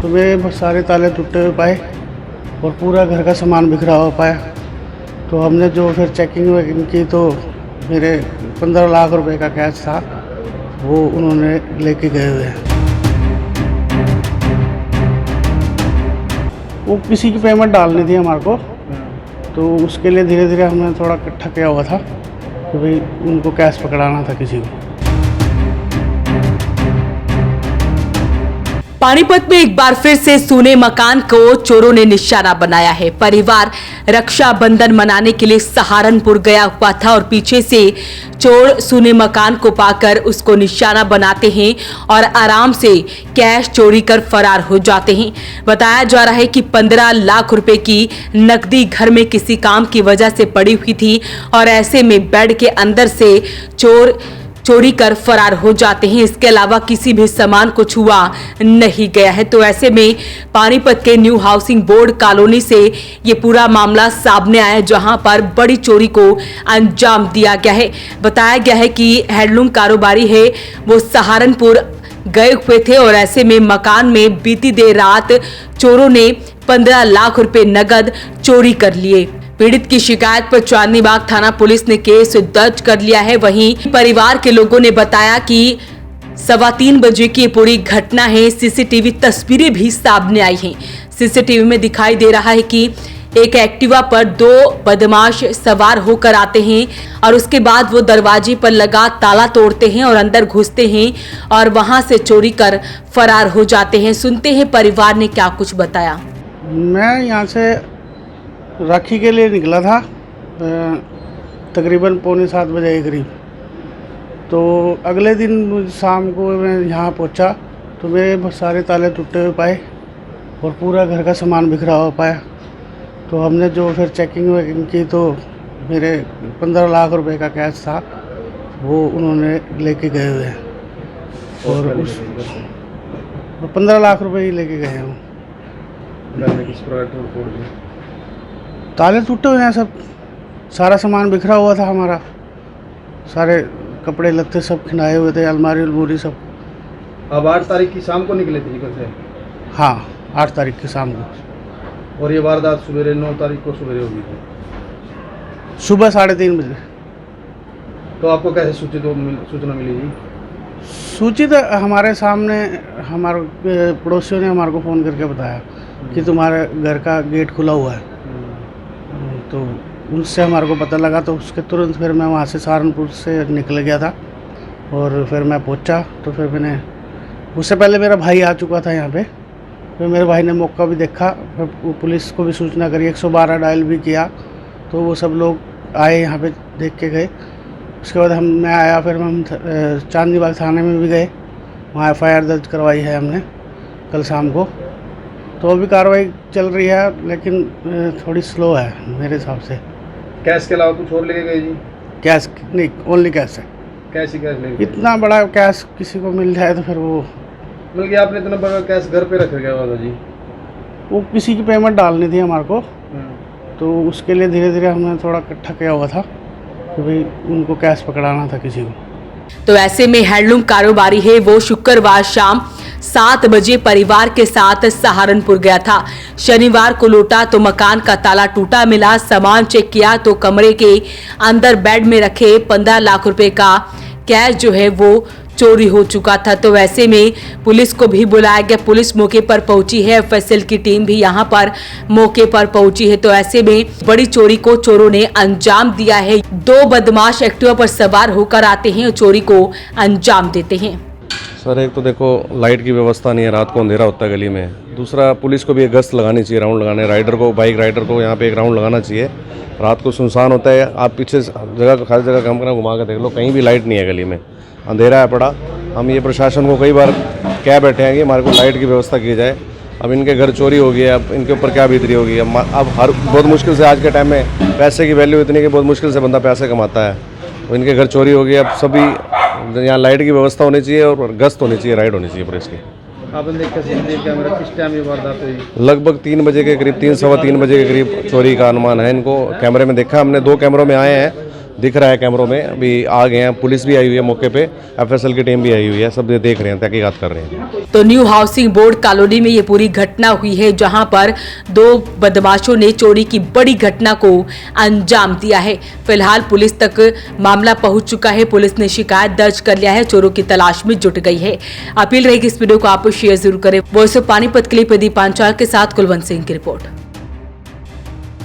तो मेरे सारे ताले टूटे हुए पाए और पूरा घर का सामान बिखरा हुआ पाया। तो हमने जो फिर चेकिंग वेकिंग की तो मेरे 15 लाख रुपए का कैश था, वो उन्होंने लेके गए हुए हैं। वो किसी की पेमेंट डालनी थी हमारे को, तो उसके लिए धीरे धीरे हमने थोड़ा इकट्ठा किया हुआ था कि भाई उनको कैश पकड़ाना था किसी को। पानीपत में एक बार फिर से सोने मकान को चोरों ने निशाना बनाया है। परिवार रक्षाबंधन मनाने के लिए सहारनपुर गया हुआ था और पीछे से चोर सोने मकान को पाकर उसको निशाना बनाते हैं और आराम से कैश चोरी कर फरार हो जाते हैं। बताया जा रहा है कि 15 लाख रुपए की नकदी घर में किसी काम की वजह से पड़ी हुई थी और ऐसे में बेड के अंदर से चोर चोरी कर फरार हो जाते हैं। इसके अलावा किसी भी सामान को छुआ नहीं गया है। तो ऐसे में पानीपत के न्यू हाउसिंग बोर्ड कॉलोनी से ये पूरा मामला सामने आया, जहां पर बड़ी चोरी को अंजाम दिया गया है। बताया गया है कि हैंडलूम कारोबारी है, वो सहारनपुर गए हुए थे और ऐसे में मकान में बीती देर रात चोरों ने 15 लाख रुपए नगद चोरी कर लिए। पीड़ित की शिकायत पर चांदनी बाग थाना पुलिस ने केस दर्ज कर लिया है। वहीं परिवार के लोगों ने बताया कि 3:15 बजे की पूरी घटना है। सीसीटीवी तस्वीरें भी सामने आई हैं। सीसीटीवी में दिखाई दे रहा है कि एक एक्टिवा पर 2 बदमाश सवार होकर आते हैं और उसके बाद वो दरवाजे पर लगा ताला तोड़ते हैं और अंदर घुसते हैं और वहां से चोरी कर फरार हो जाते हैं। सुनते हैं परिवार ने क्या कुछ बताया। मैं यहाँ से राखी के लिए निकला था तकरीबन 6:45 बजे के करीब। तो अगले दिन शाम को मैं यहाँ पहुँचा तो मेरे सारे ताले टूटे हुए पाए और पूरा घर का सामान बिखरा हुआ पाया। तो हमने जो फिर चेकिंग वेकिंग की तो मेरे 15 लाख रुपए का कैश था, वो उन्होंने लेके गए हुए हैं और उस 15 लाख रुपए ही लेके गए हैं। ताले टूटे हुए हैं, सब सारा सामान बिखरा हुआ था हमारा, सारे कपड़े लत्ते सब खिनाए हुए थे, अलमारी अलमूरी सब। अब 8 तारीख की शाम को निकले थे घर से? हाँ, 8 तारीख की शाम को। और ये वारदात सवेरे 9 तारीख को सवेरे होगी थी? सुबह 3:30 बजे। तो आपको कैसे सूचना मिली जी? सूचित हमारे सामने हमारे पड़ोसियों ने हमारे को फ़ोन करके बताया कि तुम्हारे घर का गेट खुला हुआ है। तो उनसे हमारे को पता लगा, तो उसके तुरंत फिर मैं वहाँ से सहारनपुर से निकल गया था और फिर मैं पहुँचा। तो फिर मैंने, उससे पहले मेरा भाई आ चुका था यहाँ पे, फिर मेरे भाई ने मौका भी देखा, फिर पुलिस को भी सूचना करी, 112 डायल भी किया। तो वो सब लोग आए यहाँ पे, देख के गए। उसके बाद मैं आया, फिर हम चांदनी बाग थाने में भी गए, वहाँ FIR दर्ज करवाई है हमने कल शाम को। तो अभी कार्रवाई चल रही है, लेकिन थोड़ी स्लो है मेरे हिसाब से। कैश के अलावा कुछ और लेके गए जी? कैश नहीं, ओनली कैश है। कैश ही कैश लेके? इतना बड़ा कैश किसी को मिल जाए तो फिर वो, बल्कि आपने इतना बड़ा कैश घर पे रखा गया हुआ था जी? वो किसी की पेमेंट डालनी थी हमारे को, तो उसके लिए धीरे धीरे हमने थोड़ा इकट्ठा किया हुआ था कि भाई उनको कैश पकड़ाना था किसी को। तो ऐसे में हैंडलूम कारोबारी है, वो शुक्रवार शाम 7 बजे परिवार के साथ सहारनपुर गया था। शनिवार को लौटा तो मकान का ताला टूटा मिला। सामान चेक किया तो कमरे के अंदर बेड में रखे 15 लाख रुपए का कैश जो है वो चोरी हो चुका था। तो ऐसे में पुलिस को भी बुलाया गया। पुलिस मौके पर पहुंची है, FSL की टीम भी यहां पर मौके पर पहुंची है। तो ऐसे में बड़ी चोरी को चोरों ने अंजाम दिया है। 2 बदमाश एक्टिवा पर सवार होकर आते हैं और चोरी को अंजाम देते हैं। सर, एक तो देखो लाइट की व्यवस्था नहीं है, रात को अंधेरा होता है गली में। दूसरा, पुलिस को भी एक गश्त लगानी चाहिए, राउंड लगाने, राइडर को, बाइक राइडर को यहाँ पे एक राउंड लगाना चाहिए। रात को सुनसान होता है, आप पीछे जगह हर जगह कैमरा घुमा के देख लो, कहीं भी लाइट नहीं है गली में, अंधेरा है पड़ा। हम ये प्रशासन को कई बार कह बैठे हैं कि हमारे को लाइट की व्यवस्था की जाए। अब इनके घर चोरी हो गई है, अब इनके ऊपर क्या बीतरी होगी। अब हर बहुत मुश्किल से, आज के टाइम में पैसे की वैल्यू इतनी कि बहुत मुश्किल से बंदा पैसे कमाता है। तो इनके घर चोरी हो गई। अब सभी यहाँ लाइट की व्यवस्था होनी चाहिए और गश्त होनी चाहिए, राइड होनी चाहिए पुलिस की। आपने देखा CCTV कैमरा, किस टाइम ये वारदात हुई? लगभग 3 बजे के करीब, 3 सवा 3 बजे के करीब चोरी का अनुमान है। इनको कैमरे में देखा हमने, 2 कैमरों में आए हैं दिख रहा है कैमरों में। अभी आ गए हैं, पुलिस भी आई हुई है मौके पे, एफएसएल की टीम भी आई हुई है, सब देख रहे हैं, तहकीकात कर रहे हैं। तो न्यू हाउसिंग बोर्ड कॉलोनी में ये पूरी घटना हुई है, जहां पर 2 बदमाशों ने चोरी की बड़ी घटना को अंजाम दिया है। फिलहाल पुलिस तक मामला पहुंच चुका है, पुलिस ने शिकायत दर्ज कर लिया है, चोरों की तलाश में जुट गई है। अपील रहेगी इस वीडियो को आप शेयर जरूर करें। वॉइस ऑफ पानीपत के लिए प्रदीप पांचाल के साथ कुलवंत सिंह की रिपोर्ट।